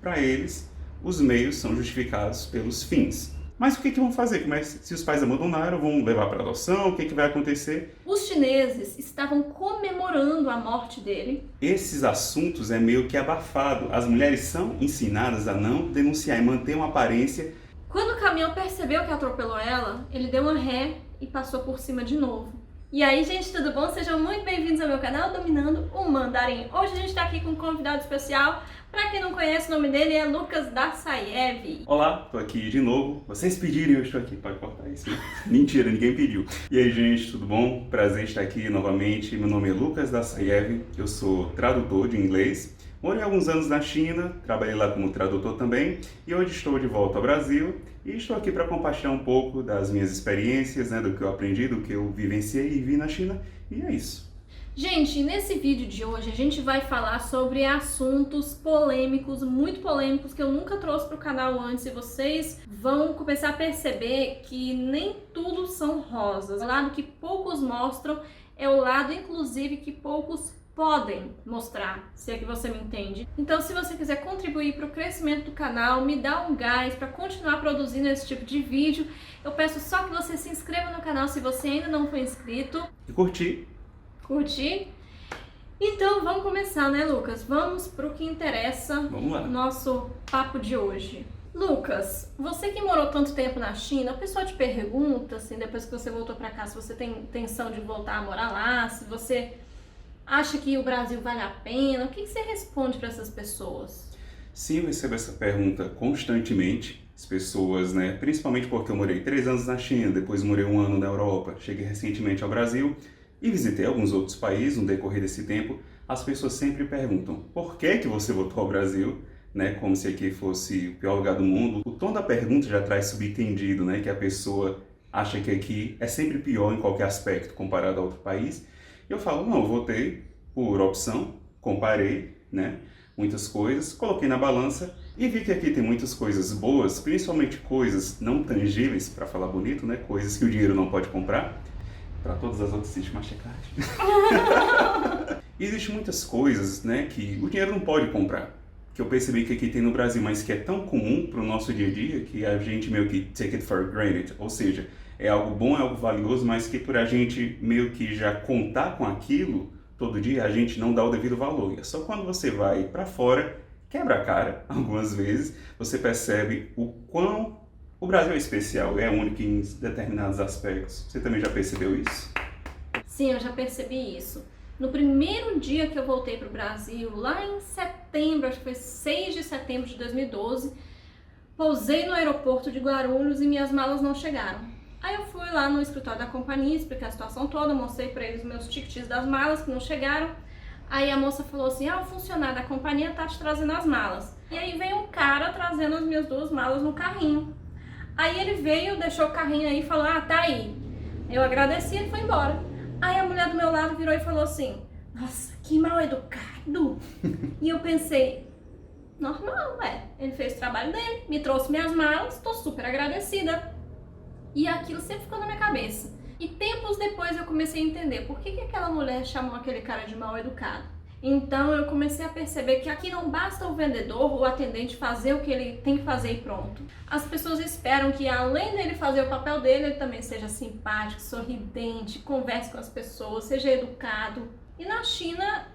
para eles, os meios são justificados pelos fins. Mas o que vão fazer? Se os pais abandonaram, vão levar para adoção? O que vai acontecer? Os chineses estavam comemorando a morte dele. Esses assuntos é meio que abafado. As mulheres são ensinadas a não denunciar e manter uma aparência. Quando o caminhão percebeu que atropelou ela, ele deu uma ré e passou por cima de novo. E aí, gente, tudo bom? Sejam muito bem-vindos ao meu canal Dominando o Mandarim. Hoje a gente está aqui com um convidado especial. Para quem não conhece, o nome dele é Lucas Dassaiev. Olá, tô aqui de novo. Vocês pediram e eu estou aqui. Pode cortar isso. Mentira, ninguém pediu. E aí, gente, tudo bom? Prazer estar aqui novamente. Meu nome é Lucas Dassaiev. Eu sou tradutor de inglês. Morei alguns anos na China, trabalhei lá como tradutor também. E hoje estou de volta ao Brasil. E estou aqui para compartilhar um pouco das minhas experiências, do que eu aprendi, do que eu vivenciei e vi na China. E é isso. Gente, nesse vídeo de hoje a gente vai falar sobre assuntos polêmicos, muito polêmicos, que eu nunca trouxe para o canal antes, e vocês vão começar a perceber que nem tudo são rosas. O lado que poucos mostram é o lado, inclusive, que poucos podem mostrar, se é que você me entende. Então, se você quiser contribuir para o crescimento do canal, me dá um gás para continuar produzindo esse tipo de vídeo, eu peço só que você se inscreva no canal se você ainda não foi inscrito. E curtir. Então vamos começar, né, Lucas? Vamos pro que interessa. Vamos lá. Nosso papo de hoje. Lucas, você que morou tanto tempo na China, a pessoa te pergunta, assim, depois que você voltou pra cá, se você tem intenção de voltar a morar lá, se você acha que o Brasil vale a pena, o que você responde para essas pessoas? Sim, eu recebo essa pergunta constantemente. As pessoas, principalmente porque eu morei 3 anos na China, depois morei 1 ano na Europa, cheguei recentemente ao Brasil e visitei alguns outros países no decorrer desse tempo. As pessoas sempre perguntam, por que você voltou ao Brasil? Como se aqui fosse o pior lugar do mundo. O tom da pergunta já traz subentendido, que a pessoa acha que aqui é sempre pior em qualquer aspecto comparado a outro país. E eu falo, não, eu voltei por opção, comparei, muitas coisas, coloquei na balança e vi que aqui tem muitas coisas boas, principalmente coisas não tangíveis, para falar bonito, coisas que o dinheiro não pode comprar. Para todas as outras existe uma checagem. Existem muitas coisas, que o dinheiro não pode comprar. Que eu percebi que aqui tem no Brasil, mas que é tão comum para o nosso dia a dia que a gente meio que take it for granted. Ou seja, é algo bom, é algo valioso, mas que por a gente meio que já contar com aquilo todo dia, a gente não dá o devido valor. E é só quando você vai para fora, quebra a cara algumas vezes, você percebe o quão o Brasil é especial, é único em determinados aspectos. Você também já percebeu isso? Sim, eu já percebi isso. No primeiro dia que eu voltei para o Brasil, lá em setembro, acho que foi 6 de setembro de 2012, pousei no aeroporto de Guarulhos e minhas malas não chegaram. Aí eu fui lá no escritório da companhia, expliquei a situação toda, mostrei para eles meus tickets das malas que não chegaram. Aí a moça falou assim, o funcionário da companhia tá te trazendo as malas. E aí veio um cara trazendo as minhas 2 malas no carrinho. Aí ele veio, deixou o carrinho aí e falou, tá aí. Eu agradeci e ele foi embora. Aí a mulher do meu lado virou e falou assim, nossa, que mal educado. E eu pensei, normal, ele fez o trabalho dele, me trouxe minhas malas, tô super agradecida. E aquilo sempre ficou na minha cabeça. E tempos depois eu comecei a entender por que aquela mulher chamou aquele cara de mal educado. Então eu comecei a perceber que aqui não basta o vendedor ou o atendente fazer o que ele tem que fazer e pronto. As pessoas esperam que além dele fazer o papel dele, ele também seja simpático, sorridente, converse com as pessoas, seja educado. E na China,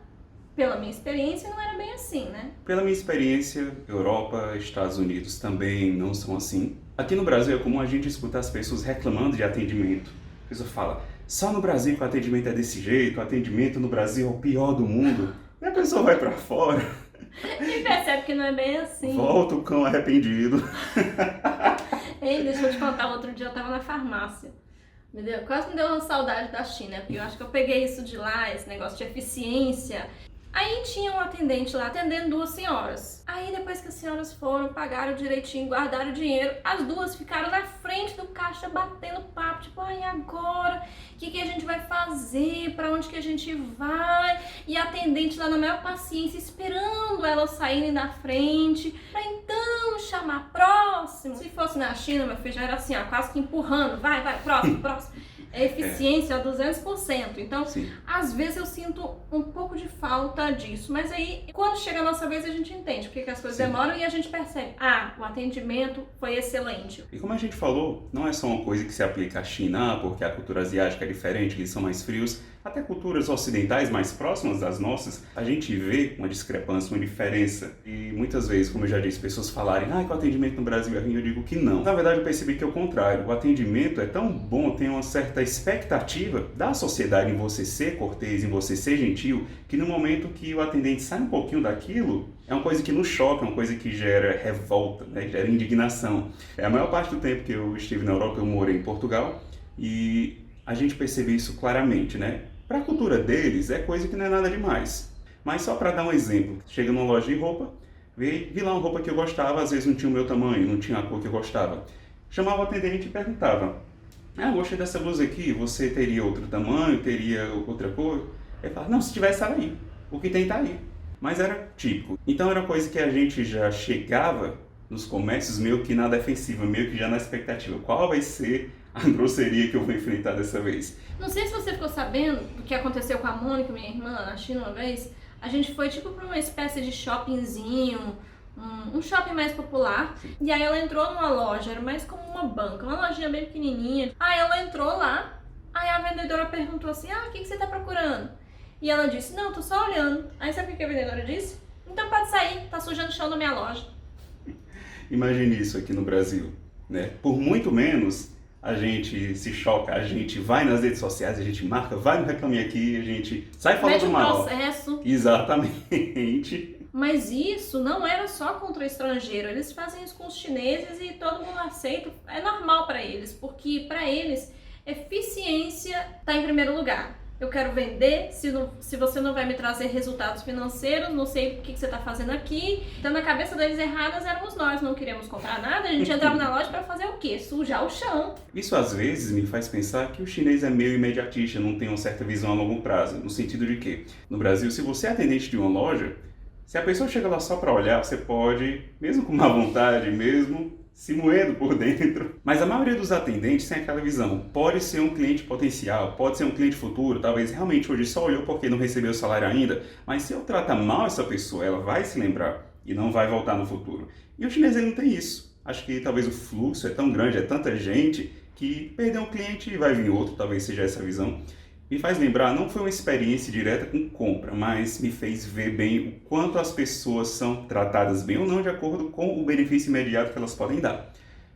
pela minha experiência, não era bem assim, Pela minha experiência, Europa, Estados Unidos também não são assim. Aqui no Brasil é comum a gente escutar as pessoas reclamando de atendimento. A pessoa fala, só no Brasil que o atendimento é desse jeito, o atendimento no Brasil é o pior do mundo. E a pessoa vai pra fora. E percebe que não é bem assim. Volta o cão arrependido. Ei, deixa eu te contar, outro dia eu tava na farmácia. Quase me deu uma saudade da China, porque eu acho que eu peguei isso de lá, esse negócio de eficiência. Aí tinha um atendente lá atendendo 2 senhoras. Aí depois que as senhoras foram, pagaram direitinho, guardaram o dinheiro, as 2 ficaram na frente do caixa batendo papo, tipo, e agora? O que a gente vai fazer? Pra onde que a gente vai? E a atendente lá na maior paciência, esperando elas saírem da frente, pra então chamar próximo. Se fosse na China, meu filho, já era assim, quase que empurrando, vai, próximo. É eficiência a 200%. Então, Sim. às vezes eu sinto um pouco de falta disso. Mas aí, quando chega a nossa vez, a gente entende porque que as coisas Sim. demoram e a gente percebe. O atendimento foi excelente. E como a gente falou, não é só uma coisa que se aplica à China, porque a cultura asiática é diferente, eles são mais frios. Até culturas ocidentais mais próximas das nossas, a gente vê uma discrepância, uma diferença. E muitas vezes, como eu já disse, pessoas falarem que o atendimento no Brasil é ruim, eu digo que não. Na verdade, eu percebi que é o contrário. O atendimento é tão bom, tem uma certa expectativa da sociedade em você ser cortês, em você ser gentil, que no momento que o atendente sai um pouquinho daquilo, é uma coisa que nos choca, é uma coisa que gera revolta, né? Gera indignação. A maior parte do tempo que eu estive na Europa, eu morei em Portugal e a gente percebe isso claramente, né? Para a cultura deles, é coisa que não é nada demais. Mas só para dar um exemplo, chega numa loja de roupa, vi lá uma roupa que eu gostava, às vezes não tinha o meu tamanho, não tinha a cor que eu gostava. Chamava o atendente e perguntava, gostei dessa blusa aqui, você teria outro tamanho, teria outra cor? Ele falava, não, se tivesse, estava aí. O que tem está aí. Mas era típico. Então era coisa que a gente já chegava nos comércios meio que na defensiva, meio que já na expectativa. Qual vai ser a grosseria que eu vou enfrentar dessa vez? Não sei se você ficou sabendo do que aconteceu com a Mônica, minha irmã, na China uma vez. A gente foi tipo para uma espécie de shoppingzinho, um shopping mais popular. E aí ela entrou numa loja, era mais como uma banca, uma lojinha bem pequenininha. Aí ela entrou lá, aí a vendedora perguntou assim, o que você tá procurando? E ela disse, não, tô só olhando. Aí sabe o que a vendedora disse? Então pode sair, tá sujando o chão da minha loja. Imagine isso aqui no Brasil, né? Por muito menos a gente se choca, a gente vai nas redes sociais, a gente marca, vai no Reclame Aqui, a gente sai falando mal. Mete um processo. Exatamente. Mas isso não era só contra o estrangeiro, eles fazem isso com os chineses e todo mundo aceita, é normal para eles, porque para eles eficiência está em primeiro lugar. Eu quero vender, se você não vai me trazer resultados financeiros, não sei o que você está fazendo aqui. Então na cabeça deles erradas éramos nós, não queríamos comprar nada, a gente entrava na loja para fazer o quê? Sujar o chão. Isso às vezes me faz pensar que o chinês é meio imediatista, não tem uma certa visão a longo prazo, no sentido de que no Brasil, se você é atendente de uma loja, se a pessoa chega lá só para olhar, você pode, mesmo com má vontade, mesmo se moendo por dentro. Mas a maioria dos atendentes tem aquela visão. Pode ser um cliente potencial, pode ser um cliente futuro, talvez realmente hoje só olhou porque não recebeu o salário ainda, mas se eu tratar mal essa pessoa, ela vai se lembrar e não vai voltar no futuro. E o chinês ele não tem isso. Acho que talvez o fluxo é tão grande, é tanta gente, que perder um cliente e vai vir outro, talvez seja essa visão. Me faz lembrar, não foi uma experiência direta com compra, mas me fez ver bem o quanto as pessoas são tratadas bem ou não de acordo com o benefício imediato que elas podem dar.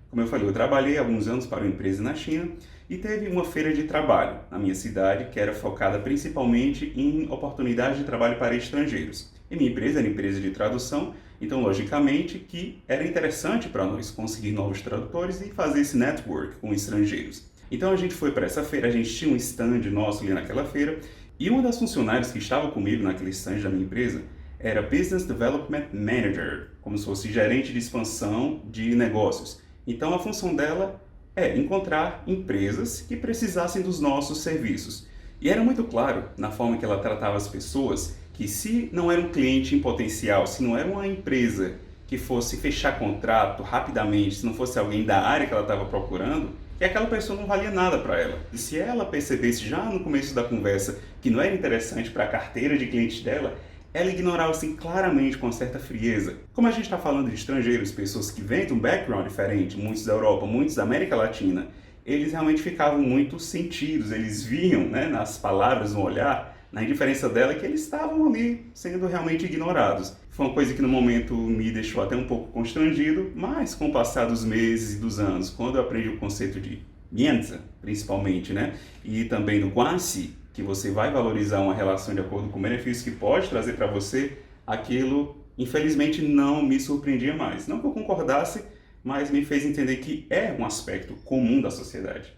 Como eu falei, eu trabalhei há alguns anos para uma empresa na China e teve uma feira de trabalho na minha cidade que era focada principalmente em oportunidades de trabalho para estrangeiros. E minha empresa era empresa de tradução, então logicamente que era interessante para nós conseguir novos tradutores e fazer esse network com estrangeiros. Então a gente foi para essa feira, a gente tinha um stand nosso ali naquela feira e uma das funcionárias que estava comigo naquele stand da minha empresa era Business Development Manager, como se fosse gerente de expansão de negócios. Então a função dela é encontrar empresas que precisassem dos nossos serviços. E era muito claro na forma que ela tratava as pessoas que se não era um cliente em potencial, se não era uma empresa que fosse fechar contrato rapidamente, se não fosse alguém da área que ela estava procurando, que aquela pessoa não valia nada para ela. E se ela percebesse já no começo da conversa que não era interessante para a carteira de clientes dela, ela ignorava assim claramente, com uma certa frieza. Como a gente está falando de estrangeiros, pessoas que vêm de um background diferente, muitos da Europa, muitos da América Latina, eles realmente ficavam muito sentidos, eles viam, né, nas palavras, no olhar, na indiferença dela, que eles estavam ali sendo realmente ignorados. Foi uma coisa que no momento me deixou até um pouco constrangido, mas com o passar dos meses e dos anos, quando eu aprendi o conceito de mianza, principalmente, né, e também do guanxi, que você vai valorizar uma relação de acordo com o benefício que pode trazer para você, aquilo, infelizmente, não me surpreendia mais. Não que eu concordasse, mas me fez entender que é um aspecto comum da sociedade.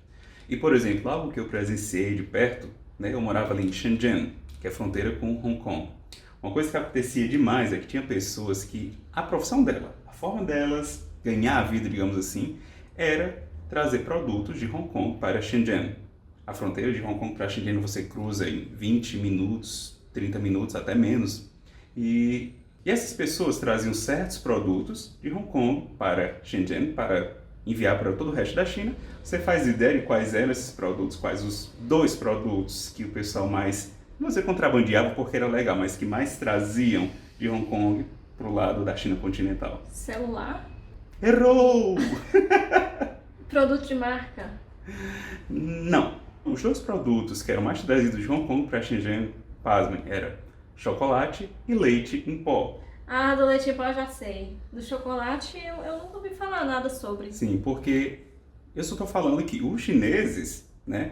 E, por exemplo, algo que eu presenciei de perto, né, eu morava ali em Shenzhen, que é a fronteira com Hong Kong. Uma coisa que acontecia demais é que tinha pessoas que a profissão dela, a forma delas ganhar a vida, digamos assim, era trazer produtos de Hong Kong para Shenzhen. A fronteira de Hong Kong para Shenzhen você cruza em 20 minutos, 30 minutos, até menos. E essas pessoas traziam certos produtos de Hong Kong para Shenzhen, para enviar para todo o resto da China. Você faz ideia de quais eram esses produtos, quais os 2 produtos que o pessoal mais, não vou dizer contrabandeava porque era legal, mas que mais traziam de Hong Kong para o lado da China continental? Celular? Errou! Produto de marca? Não. Os 2 produtos que eram mais trazidos de Hong Kong para Shenzhen, pasmem, era chocolate e leite em pó. Ah, do leite em pó eu já sei. Do chocolate eu nunca ouvi falar nada sobre. Sim, porque eu só estou falando que os chineses, né,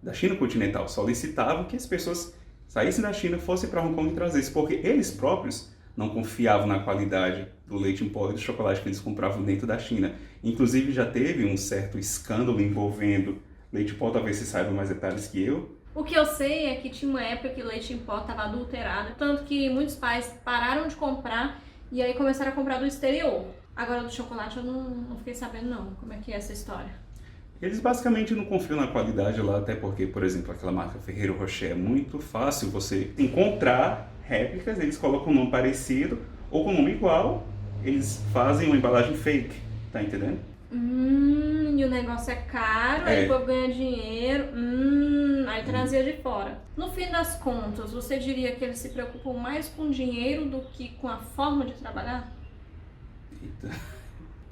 da China continental solicitavam que as pessoas saíssem da China, fossem para Hong Kong e trazessem, porque eles próprios não confiavam na qualidade do leite em pó e do chocolate que eles compravam dentro da China. Inclusive já teve um certo escândalo envolvendo leite em pó, talvez você saiba mais detalhes que eu. O que eu sei é que tinha uma época que leite em pó estava adulterado, tanto que muitos pais pararam de comprar e aí começaram a comprar do exterior. Agora do chocolate eu não fiquei sabendo não, como é que é essa história. Eles basicamente não confiam na qualidade lá, até porque, por exemplo, aquela marca Ferrero Rocher é muito fácil você encontrar réplicas, eles colocam um nome parecido ou com um nome igual, eles fazem uma embalagem fake, tá entendendo? E o negócio é caro, aí o povo ganha dinheiro, aí trazia de fora. No fim das contas, você diria que eles se preocupam mais com dinheiro do que com a forma de trabalhar? Eita.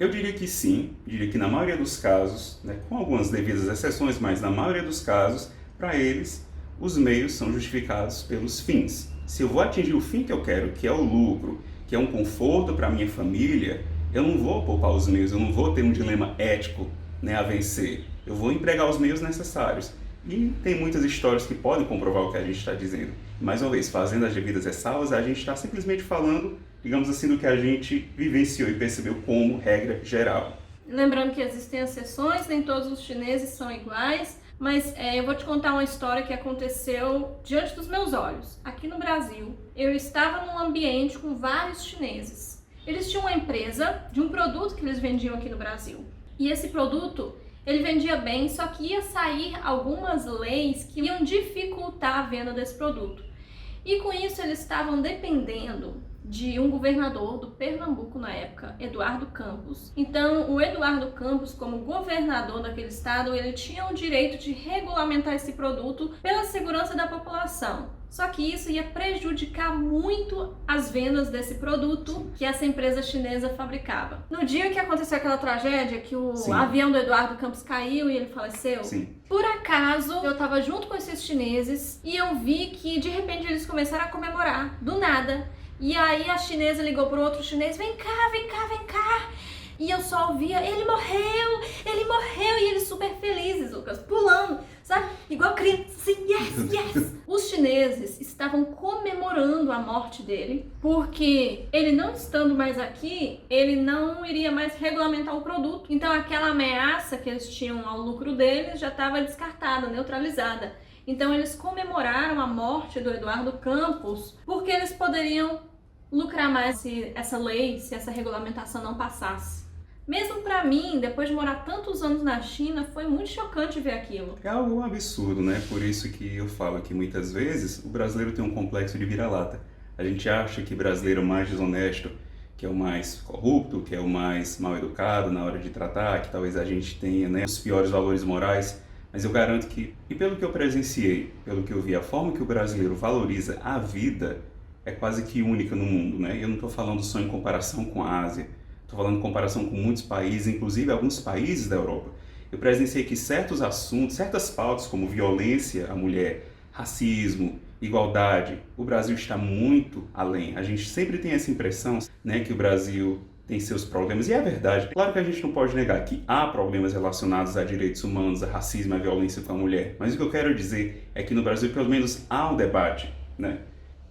Eu diria que sim, diria que na maioria dos casos, né, com algumas devidas exceções, mas na maioria dos casos, para eles, os meios são justificados pelos fins. Se eu vou atingir o fim que eu quero, que é o lucro, que é um conforto para a minha família, eu não vou poupar os meios, eu não vou ter um dilema ético, né, a vencer. Eu vou empregar os meios necessários. E tem muitas histórias que podem comprovar o que a gente está dizendo. Mais uma vez, fazendo as devidas ressalvas, a gente está simplesmente falando, digamos assim, do que a gente vivenciou e percebeu como regra geral. Lembrando que existem exceções, nem todos os chineses são iguais, mas eu vou te contar uma história que aconteceu diante dos meus olhos. Aqui no Brasil, eu estava num ambiente com vários chineses. Eles tinham uma empresa de um produto que eles vendiam aqui no Brasil. E esse produto, ele vendia bem, só que ia sair algumas leis que iam dificultar a venda desse produto. E com isso eles estavam dependendo de um governador do Pernambuco na época, Eduardo Campos. Então, o Eduardo Campos, como governador daquele estado, ele tinha o direito de regulamentar esse produto pela segurança da população. Só que isso ia prejudicar muito as vendas desse produto que essa empresa chinesa fabricava. No dia que aconteceu aquela tragédia, que o avião do Eduardo Campos caiu e ele faleceu, por acaso eu estava junto com esses chineses e eu vi que de repente eles começaram a comemorar, do nada. E aí a chinesa ligou pro outro chinês, vem cá, vem cá, vem cá. E eu só ouvia, ele morreu, e eles super felizes, Lucas, pulando, sabe? Igual criança, assim, yes, yes. Os chineses estavam comemorando a morte dele, porque ele não estando mais aqui, ele não iria mais regulamentar o produto. Então aquela ameaça que eles tinham ao lucro deles já estava descartada, neutralizada. Então eles comemoraram a morte do Eduardo Campos, porque eles poderiam lucrar mais se essa lei, se essa regulamentação não passasse. Mesmo para mim, depois de morar tantos anos na China, foi muito chocante ver aquilo. É algo absurdo, né? Por isso que eu falo que muitas vezes o brasileiro tem um complexo de vira-lata. A gente acha que o brasileiro é o mais desonesto, que é o mais corrupto, que é o mais mal educado na hora de tratar, que talvez a gente tenha, né, os piores valores morais. Mas eu garanto que, e pelo que eu presenciei, pelo que eu vi, a forma que o brasileiro valoriza a vida é quase que única no mundo, né? Eu não estou falando só em comparação com a Ásia, estou falando em comparação com muitos países, inclusive alguns países da Europa. Eu presenciei que certos assuntos, certas pautas como violência à mulher, racismo, igualdade, o Brasil está muito além. A gente sempre tem essa impressão, né, que o Brasil tem seus problemas, e é verdade. Claro que a gente não pode negar que há problemas relacionados a direitos humanos, a racismo, a violência com a mulher. Mas o que eu quero dizer é que no Brasil, pelo menos, há um debate, né?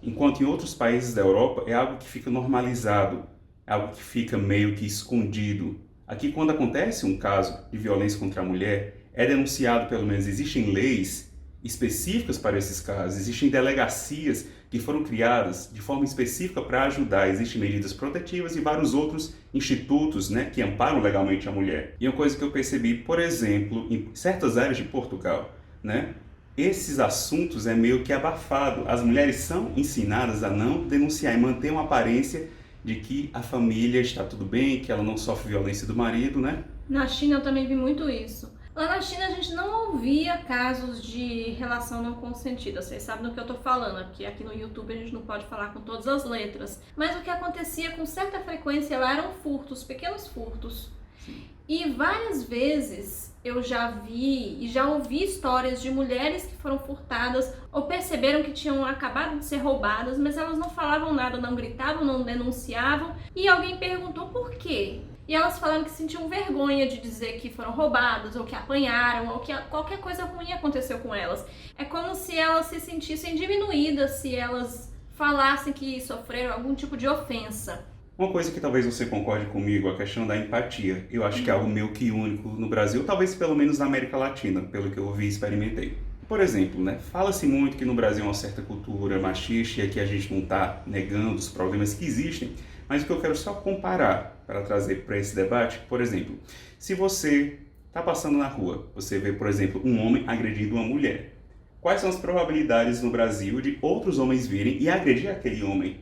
Enquanto em outros países da Europa é algo que fica normalizado, é algo que fica meio que escondido. Aqui, quando acontece um caso de violência contra a mulher, é denunciado, pelo menos, existem leis específicas para esses casos, existem delegacias que foram criadas de forma específica para ajudar, existem medidas protetivas e vários outros institutos, né, que amparam legalmente a mulher. E uma coisa que eu percebi, por exemplo, em certas áreas de Portugal, né, esses assuntos é meio que abafado. As mulheres são ensinadas a não denunciar e manter uma aparência de que a família está tudo bem, que ela não sofre violência do marido, né? Na China eu também vi muito isso. Lá na China a gente não ouvia casos de relação não consentida, vocês sabem do que eu tô falando, porque aqui no YouTube a gente não pode falar com todas as letras. Mas o que acontecia com certa frequência lá eram furtos, pequenos furtos. Sim. E várias vezes eu já vi e já ouvi histórias de mulheres que foram furtadas ou perceberam que tinham acabado de ser roubadas, mas elas não falavam nada, não gritavam, não denunciavam, e alguém perguntou por quê. E elas falaram que sentiam vergonha de dizer que foram roubadas, ou que apanharam, ou que qualquer coisa ruim aconteceu com elas. É como se elas se sentissem diminuídas se elas falassem que sofreram algum tipo de ofensa. Uma coisa que talvez você concorde comigo, a questão da empatia. Eu acho que é algo meio que único no Brasil, talvez pelo menos na América Latina, pelo que eu ouvi e experimentei. Por exemplo, né, fala-se muito que no Brasil há uma certa cultura machista e aqui a gente não está negando os problemas que existem, mas o que eu quero só comparar para trazer para esse debate, por exemplo, se você está passando na rua, você vê, por exemplo, um homem agredindo uma mulher. Quais são as probabilidades no Brasil de outros homens virem e agredir aquele homem?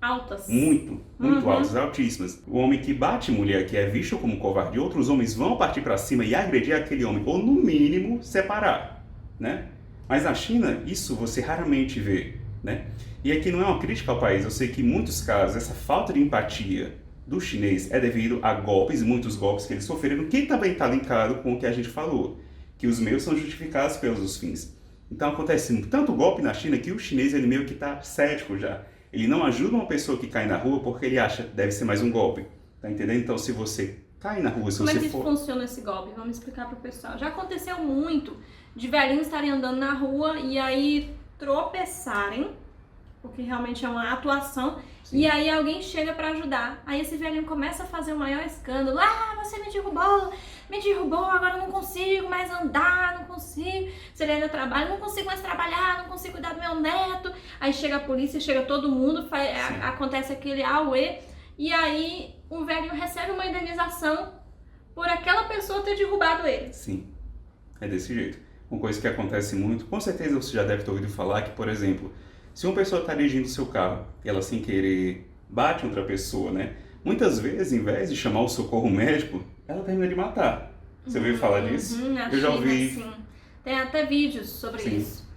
Altas. Muito altas, altíssimas. O homem que bate mulher, que é visto como covarde, outros homens vão partir para cima e agredir aquele homem, ou no mínimo separar, né? Mas na China, isso você raramente vê, né? E aqui não é uma crítica ao país, eu sei que em muitos casos essa falta de empatia do chinês é devido a golpes, muitos golpes que eles sofreram, que também está linkado com o que a gente falou, que os meios são justificados pelos fins. Então acontece tanto golpe na China que o chinês ele meio que está cético já. Ele não ajuda uma pessoa que cai na rua porque ele acha que deve ser mais um golpe. Tá entendendo? Então se você cai na rua, se Como você é que for... funciona esse golpe? Vamos explicar pro pessoal. Já aconteceu muito de velhinhos estarem andando na rua e aí tropeçarem, porque realmente é uma atuação, Sim. E aí alguém chega pra ajudar. Aí esse velhinho começa a fazer o maior escândalo. Você me derrubou, agora eu não consigo mais andar, não consigo. Se ele ainda trabalha, não consigo mais trabalhar, não consigo cuidar do meu neto. Aí chega a polícia, chega todo mundo, acontece aquele auê. E aí o velhinho recebe uma indenização por aquela pessoa ter derrubado ele. Sim, é desse jeito. Uma coisa que acontece muito, com certeza você já deve ter ouvido falar que, por exemplo, se uma pessoa está dirigindo o seu carro e ela sem querer bate outra pessoa, né? Muitas vezes, em vez de chamar o socorro médico, ela termina de matar. Você ouviu falar disso? Eu já ouvi. Sim. Tem até vídeos sobre isso.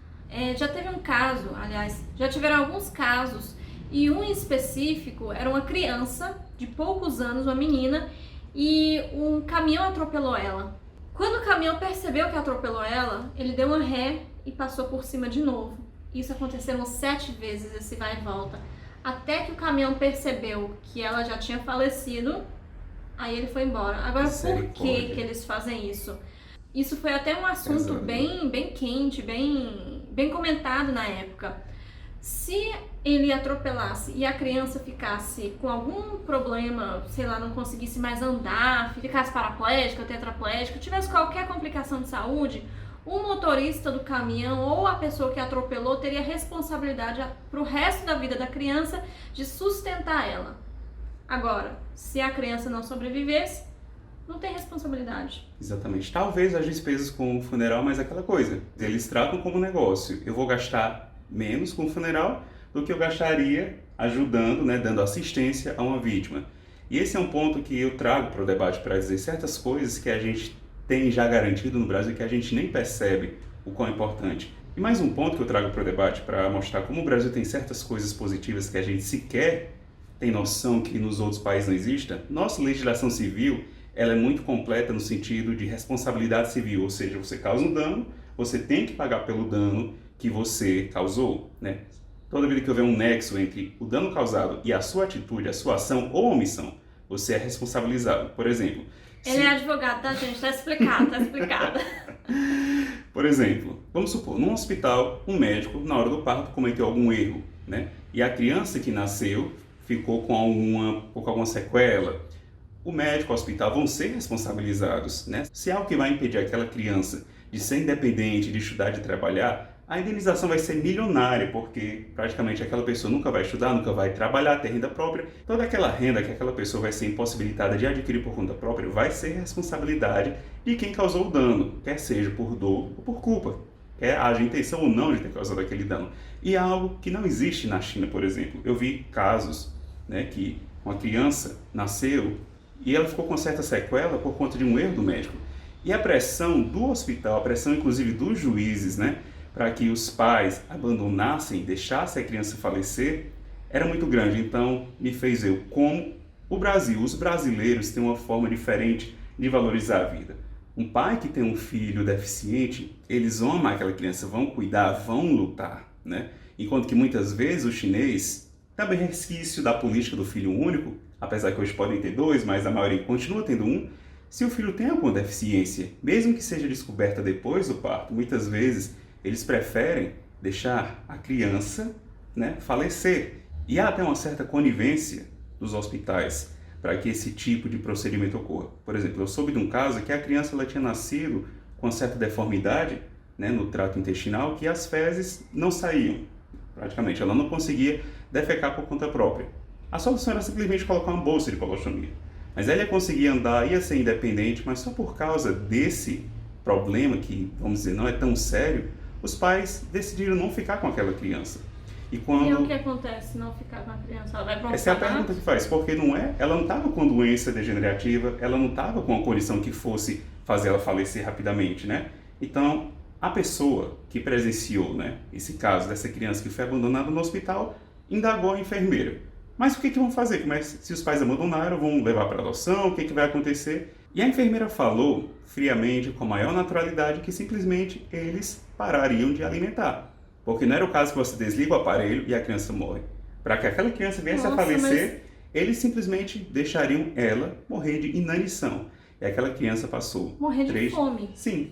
Já teve um caso, aliás, já tiveram alguns casos, e um em específico era uma criança de poucos anos, uma menina, e um caminhão atropelou ela. Quando o caminhão percebeu que atropelou ela, ele deu uma ré e passou por cima de novo. Isso aconteceram 7 vezes, esse vai e volta. Até que o caminhão percebeu que ela já tinha falecido, aí ele foi embora. Agora, por que eles fazem isso? Isso foi até um assunto bem quente, bem comentado na época. Se ele atropelasse e a criança ficasse com algum problema, sei lá, não conseguisse mais andar, ficasse paraplégica, tetraplégica, tivesse qualquer complicação de saúde, o motorista do caminhão ou a pessoa que atropelou teria responsabilidade para o resto da vida da criança de sustentar ela. Agora, se a criança não sobrevivesse, não tem responsabilidade. Exatamente. Talvez as despesas com o funeral, mas é aquela coisa. Eles tratam como negócio. Eu vou gastar menos com o funeral do que eu gastaria ajudando, né, dando assistência a uma vítima. E esse é um ponto que eu trago para o debate para dizer certas coisas que a gente tem já garantido no Brasil que a gente nem percebe o quão importante. E mais um ponto que eu trago para o debate para mostrar como o Brasil tem certas coisas positivas que a gente sequer tem noção que nos outros países não exista. Nossa legislação civil ela é muito completa no sentido de responsabilidade civil, ou seja, você causa um dano, você tem que pagar pelo dano que você causou, né? Toda vida que houver um nexo entre o dano causado e a sua atitude, a sua ação ou omissão, você é responsabilizado. Por exemplo... Ele é advogado, tá, gente? Tá explicado, tá explicado. Por exemplo, vamos supor, num hospital, um médico, na hora do parto, cometeu algum erro, né? E a criança que nasceu ficou com alguma sequela. O médico e o hospital vão ser responsabilizados, né? Se é algo que vai impedir aquela criança de ser independente, de estudar, de trabalhar, a indenização vai ser milionária, porque praticamente aquela pessoa nunca vai estudar, nunca vai trabalhar, ter renda própria. Toda aquela renda que aquela pessoa vai ser impossibilitada de adquirir por conta própria vai ser responsabilidade de quem causou o dano, quer seja por dor ou por culpa, quer haja intenção ou não de ter causado aquele dano. E é algo que não existe na China, por exemplo. Eu vi casos, né, que uma criança nasceu e ela ficou com certa sequela por conta de um erro do médico. E a pressão do hospital, a pressão inclusive dos juízes, né, para que os pais abandonassem, deixassem a criança falecer, era muito grande. Então, me fez ver como o Brasil, os brasileiros têm uma forma diferente de valorizar a vida. Um pai que tem um filho deficiente, eles vão amar aquela criança, vão cuidar, vão lutar, né? Enquanto que muitas vezes o chinês, também resquício da política do filho único, apesar que hoje podem ter dois, mas a maioria continua tendo um, se o filho tem alguma deficiência, mesmo que seja descoberta depois do parto, muitas vezes eles preferem deixar a criança, né, falecer. E há até uma certa conivência dos hospitais para que esse tipo de procedimento ocorra. Por exemplo, eu soube de um caso que a criança ela tinha nascido com certa deformidade, né, no trato intestinal, que as fezes não saíam, praticamente. Ela não conseguia defecar por conta própria. A solução era simplesmente colocar uma bolsa de colostomia. Mas ela ia conseguir andar, ia ser independente, mas só por causa desse problema, que, vamos dizer, não é tão sério, os pais decidiram não ficar com aquela criança. E o que acontece se não ficar com a criança? Ela vai para um Essa é a pergunta que faz, porque ela não estava com doença degenerativa, ela não estava com uma condição que fosse fazer ela falecer rapidamente, né? Então, a pessoa que presenciou, né, esse caso dessa criança que foi abandonada no hospital, indagou a enfermeira. Mas o que vão fazer? Se os pais abandonaram, vão levar para adoção? O que vai acontecer? E a enfermeira falou, friamente, com a maior naturalidade, que simplesmente eles parariam de alimentar. Porque não era o caso que você desliga o aparelho e a criança morre. Para que aquela criança viesse a falecer, eles simplesmente deixariam ela morrer de inanição. E aquela criança passou... Morrer de fome? Sim.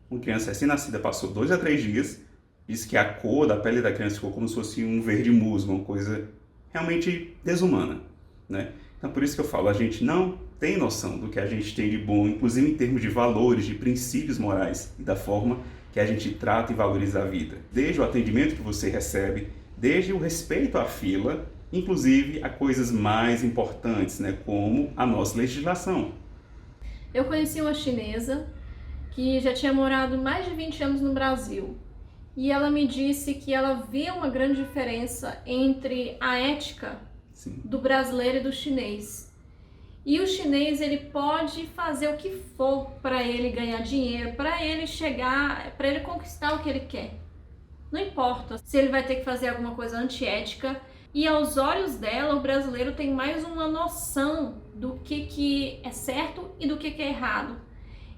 Uma criança recém-nascida passou 2 a 3 dias. Diz que a cor da pele da criança ficou como se fosse um verde musgo, uma coisa realmente desumana, né? Então, por isso que eu falo, a gente não tem noção do que a gente tem de bom, inclusive em termos de valores, de princípios morais e da forma que a gente trata e valoriza a vida. Desde o atendimento que você recebe, desde o respeito à fila, inclusive a coisas mais importantes, né, como a nossa legislação. Eu conheci uma chinesa que já tinha morado mais de 20 anos no Brasil. E ela me disse que ela vê uma grande diferença entre a ética do brasileiro e do chinês. E o chinês, ele pode fazer o que for para ele ganhar dinheiro, para ele chegar, para ele conquistar o que ele quer. Não importa se ele vai ter que fazer alguma coisa antiética. E aos olhos dela, o brasileiro tem mais uma noção do que é certo e do que é errado.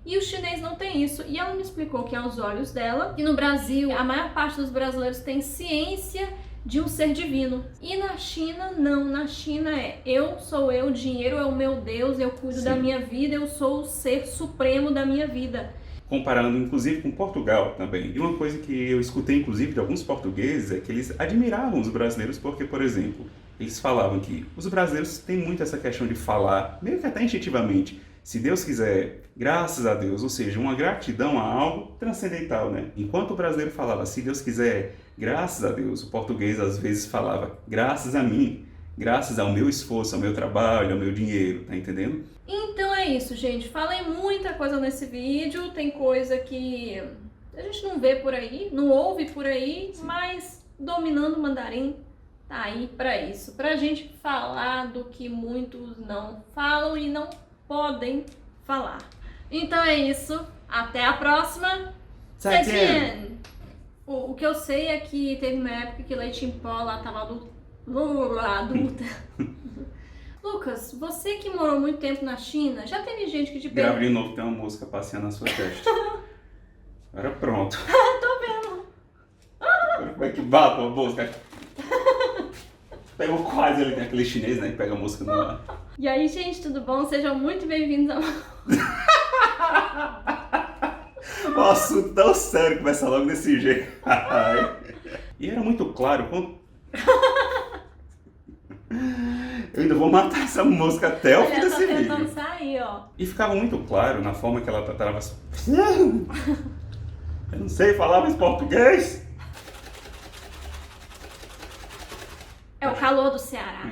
E o chinês não tem isso. E ela me explicou que aos olhos dela, que no Brasil, a maior parte dos brasileiros tem ciência de um ser divino. E na China, não. Na China eu sou eu, dinheiro é o meu Deus, eu cuido da minha vida, eu sou o ser supremo da minha vida. Comparando, inclusive, com Portugal também. E uma coisa que eu escutei, inclusive, de alguns portugueses é que eles admiravam os brasileiros porque, por exemplo, eles falavam que os brasileiros têm muito essa questão de falar, meio que até instintivamente, se Deus quiser, graças a Deus, ou seja, uma gratidão a algo transcendental, né? Enquanto o brasileiro falava, se Deus quiser, graças a Deus, o português às vezes falava, graças a mim, graças ao meu esforço, ao meu trabalho, ao meu dinheiro, tá entendendo? Então é isso, gente. Falei muita coisa nesse vídeo, tem coisa que a gente não vê por aí, não ouve por aí, mas dominando o mandarim tá aí pra isso, pra gente falar do que muitos não falam e não podem falar. Então é isso, até a próxima. Zaijian! O que eu sei é que teve uma época que leite em pó lá tava adulta. Lucas, você que morou muito tempo na China, já teve gente que te perguntou... Grave de novo, tem uma mosca passeando na sua testa. Agora pronto. Tô vendo. Agora como é que bate uma mosca? Pegou quase ali, tem aquele chinês, né, que pega a mosca no ar. E aí, gente, tudo bom? Sejam muito bem-vindos ao... Um assunto tão sério, começa logo desse jeito. E era muito claro quando... Eu ainda vou matar essa mosca até o fim desse vídeo. Tentando sair, ó. E ficava muito claro na forma que ela tratava... Eu não sei falar mais português. É o calor do Ceará.